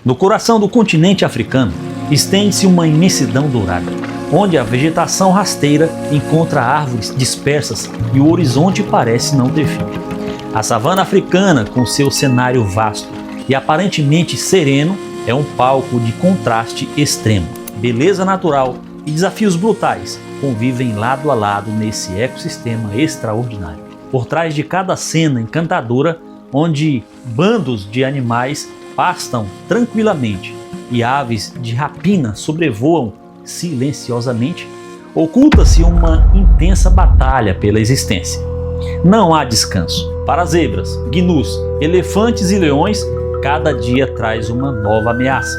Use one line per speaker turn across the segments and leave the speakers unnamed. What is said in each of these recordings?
No coração do continente africano, estende-se uma imensidão dourada, onde a vegetação rasteira encontra árvores dispersas e o horizonte parece não ter fim. A savana africana, com seu cenário vasto e aparentemente sereno, é um palco de contraste extremo. Beleza natural e desafios brutais convivem lado a lado nesse ecossistema extraordinário. Por trás de cada cena encantadora, onde bandos de animais pastam tranquilamente e aves de rapina sobrevoam silenciosamente, oculta-se uma intensa batalha pela existência. Não há descanso. Para zebras, gnus, elefantes e leões, cada dia traz uma nova ameaça.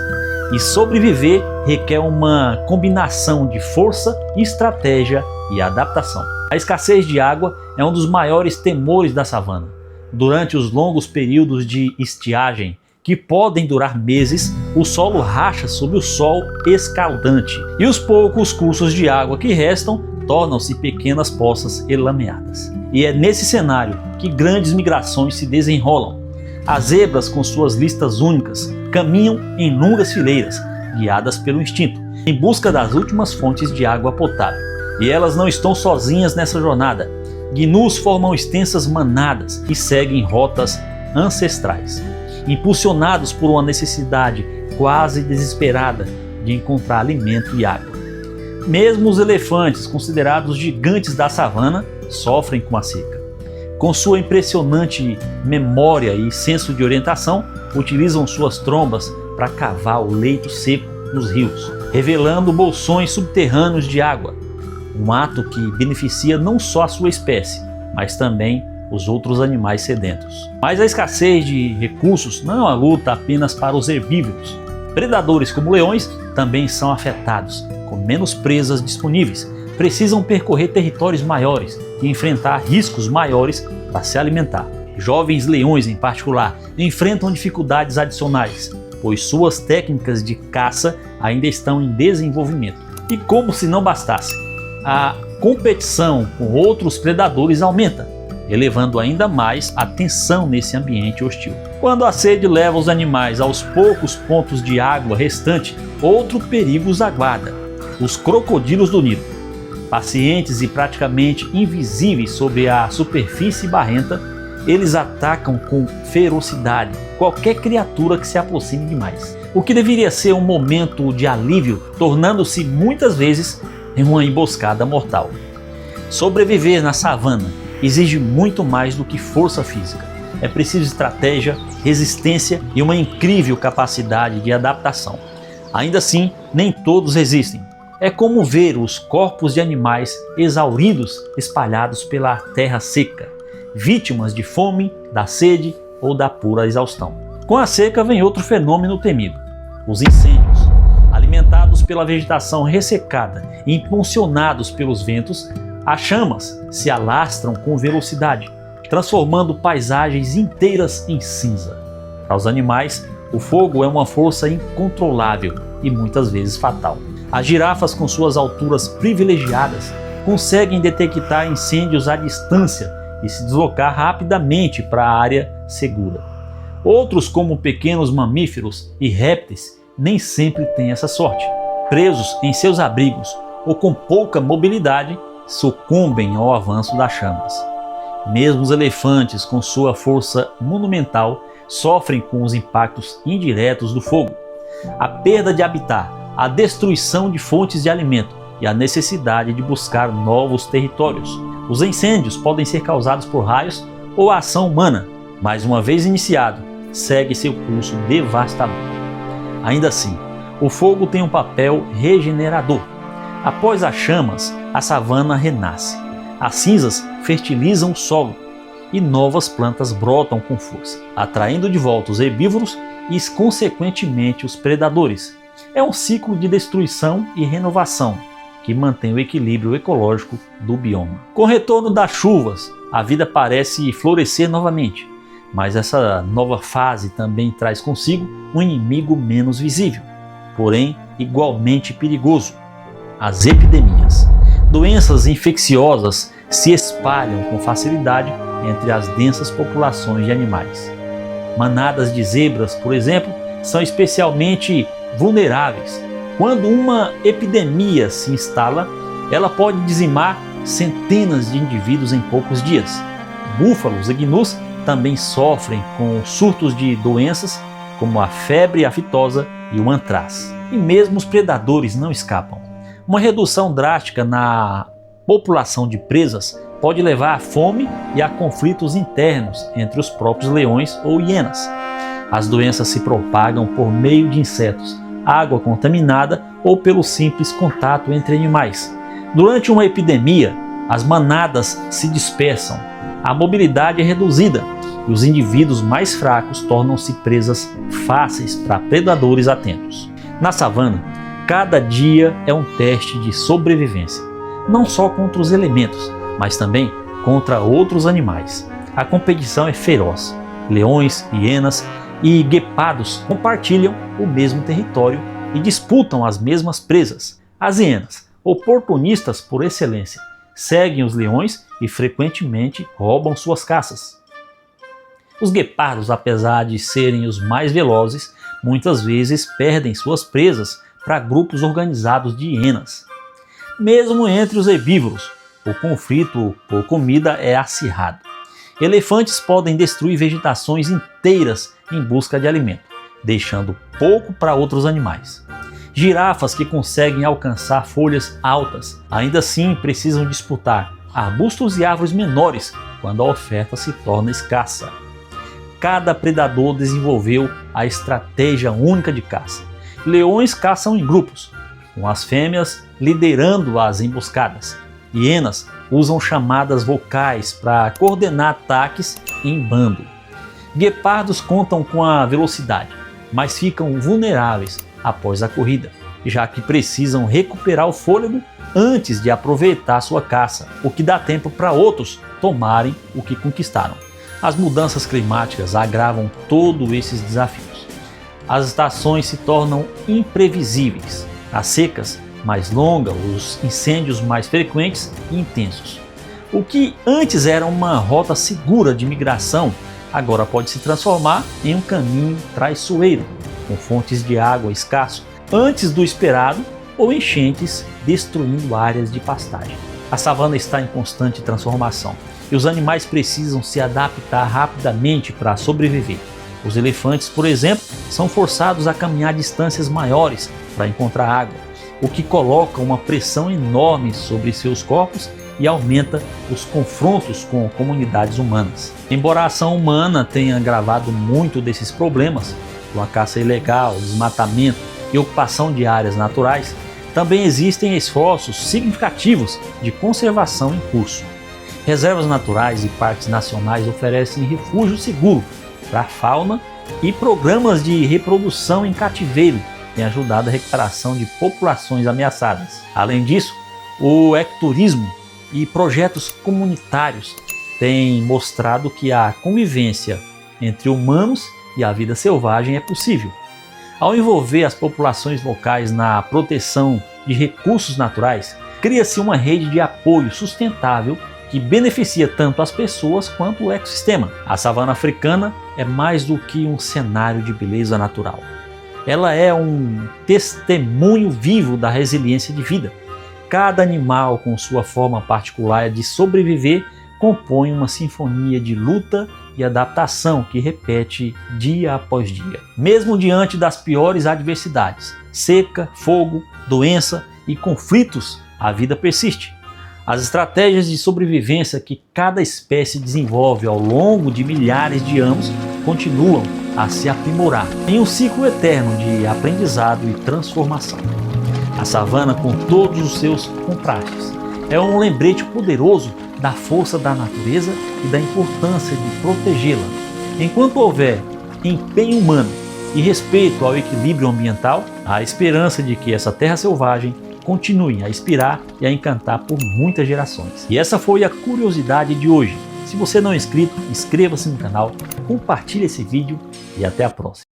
E sobreviver requer uma combinação de força, estratégia e adaptação. A escassez de água é um dos maiores temores da savana. Durante os longos períodos de estiagem, que podem durar meses, o solo racha sob o sol escaldante e os poucos cursos de água que restam tornam-se pequenas poças elameadas. E é nesse cenário que grandes migrações se desenrolam. As zebras, com suas listas únicas, caminham em longas fileiras, guiadas pelo instinto, em busca das últimas fontes de água potável. E elas não estão sozinhas nessa jornada. Gnus formam extensas manadas e seguem rotas ancestrais, impulsionados por uma necessidade quase desesperada de encontrar alimento e água. Mesmo os elefantes, considerados gigantes da savana, sofrem com a seca. Com sua impressionante memória e senso de orientação, utilizam suas trombas para cavar o leito seco dos rios, revelando bolsões subterrâneos de água, um ato que beneficia não só a sua espécie, mas também os outros animais sedentos. Mas a escassez de recursos não é uma luta apenas para os herbívoros. Predadores como leões também são afetados. Com menos presas disponíveis, precisam percorrer territórios maiores e enfrentar riscos maiores para se alimentar. Jovens leões, em particular, enfrentam dificuldades adicionais, pois suas técnicas de caça ainda estão em desenvolvimento. E como se não bastasse, a competição com outros predadores aumenta, elevando ainda mais a tensão nesse ambiente hostil. Quando a sede leva os animais aos poucos pontos de água restante, outro perigo os aguarda: os crocodilos do Nilo. Pacientes e praticamente invisíveis sobre a superfície barrenta, eles atacam com ferocidade qualquer criatura que se aproxime demais. O que deveria ser um momento de alívio, tornando-se muitas vezes em uma emboscada mortal. Sobreviver na savana exige muito mais do que força física. É preciso estratégia, resistência e uma incrível capacidade de adaptação. Ainda assim, nem todos resistem. É como ver os corpos de animais exauridos espalhados pela terra seca, vítimas de fome, da sede ou da pura exaustão. Com a seca vem outro fenômeno temido: os incêndios. Alimentados pela vegetação ressecada e impulsionados pelos ventos, as chamas se alastram com velocidade, transformando paisagens inteiras em cinza. Para os animais, o fogo é uma força incontrolável e muitas vezes fatal. As girafas, com suas alturas privilegiadas, conseguem detectar incêndios à distância e se deslocar rapidamente para a área segura. Outros, como pequenos mamíferos e répteis, nem sempre têm essa sorte. Presos em seus abrigos ou com pouca mobilidade, sucumbem ao avanço das chamas. Mesmo os elefantes, com sua força monumental, sofrem com os impactos indiretos do fogo. A perda de habitat, a destruição de fontes de alimento e a necessidade de buscar novos territórios. Os incêndios podem ser causados por raios ou a ação humana, mas uma vez iniciado, segue seu curso devastador. Ainda assim, o fogo tem um papel regenerador. Após as chamas, a savana renasce. As cinzas fertilizam o solo e novas plantas brotam com força, atraindo de volta os herbívoros e, consequentemente, os predadores. É um ciclo de destruição e renovação que mantém o equilíbrio ecológico do bioma. Com o retorno das chuvas, a vida parece florescer novamente, mas essa nova fase também traz consigo um inimigo menos visível, porém igualmente perigoso: as epidemias. Doenças infecciosas se espalham com facilidade entre as densas populações de animais. Manadas de zebras, por exemplo, são especialmente vulneráveis. Quando uma epidemia se instala, ela pode dizimar centenas de indivíduos em poucos dias. Búfalos e gnus também sofrem com surtos de doenças como a febre aftosa e o antraz. E mesmo os predadores não escapam. Uma redução drástica na população de presas pode levar à fome e a conflitos internos entre os próprios leões ou hienas. As doenças se propagam por meio de insetos, água contaminada ou pelo simples contato entre animais. Durante uma epidemia, as manadas se dispersam, a mobilidade é reduzida e os indivíduos mais fracos tornam-se presas fáceis para predadores atentos. Na savana, cada dia é um teste de sobrevivência, não só contra os elementos, mas também contra outros animais. A competição é feroz. Leões, hienas e guepardos compartilham o mesmo território e disputam as mesmas presas. As hienas, oportunistas por excelência, seguem os leões e frequentemente roubam suas caças. Os guepardos, apesar de serem os mais velozes, muitas vezes perdem suas presas para grupos organizados de hienas. Mesmo entre os herbívoros, o conflito por comida é acirrado. Elefantes podem destruir vegetações inteiras em busca de alimento, deixando pouco para outros animais. Girafas que conseguem alcançar folhas altas, ainda assim precisam disputar arbustos e árvores menores quando a oferta se torna escassa. Cada predador desenvolveu a estratégia única de caça. Leões caçam em grupos, com as fêmeas liderando as emboscadas. Hienas usam chamadas vocais para coordenar ataques em bando. Guepardos contam com a velocidade, mas ficam vulneráveis após a corrida, já que precisam recuperar o fôlego antes de aproveitar sua caça, o que dá tempo para outros tomarem o que conquistaram. As mudanças climáticas agravam todos esses desafios. As estações se tornam imprevisíveis, as secas mais longas, os incêndios mais frequentes e intensos. O que antes era uma rota segura de migração, agora pode se transformar em um caminho traiçoeiro, com fontes de água escasso antes do esperado ou enchentes destruindo áreas de pastagem. A savana está em constante transformação e os animais precisam se adaptar rapidamente para sobreviver. Os elefantes, por exemplo, são forçados a caminhar distâncias maiores para encontrar água, o que coloca uma pressão enorme sobre seus corpos e aumenta os confrontos com comunidades humanas. Embora a ação humana tenha agravado muito desses problemas, com a caça ilegal, desmatamento e ocupação de áreas naturais, também existem esforços significativos de conservação em curso. Reservas naturais e parques nacionais oferecem refúgio seguro para a fauna e programas de reprodução em cativeiro têm ajudado a recuperação de populações ameaçadas. Além disso, o ecoturismo e projetos comunitários têm mostrado que a convivência entre humanos e a vida selvagem é possível. Ao envolver as populações locais na proteção de recursos naturais, cria-se uma rede de apoio sustentável que beneficia tanto as pessoas quanto o ecossistema. A savana africana é mais do que um cenário de beleza natural. Ela é um testemunho vivo da resiliência de vida. Cada animal, com sua forma particular de sobreviver, compõe uma sinfonia de luta e adaptação que repete dia após dia. Mesmo diante das piores adversidades, seca, fogo, doença e conflitos, a vida persiste. As estratégias de sobrevivência que cada espécie desenvolve ao longo de milhares de anos continuam a se aprimorar em um ciclo eterno de aprendizado e transformação. A savana, com todos os seus contrastes, é um lembrete poderoso da força da natureza e da importância de protegê-la. Enquanto houver empenho humano e respeito ao equilíbrio ambiental, há esperança de que essa terra selvagem continue a inspirar e a encantar por muitas gerações. E essa foi a curiosidade de hoje. Se você não é inscrito, inscreva-se no canal, compartilhe esse vídeo e até a próxima.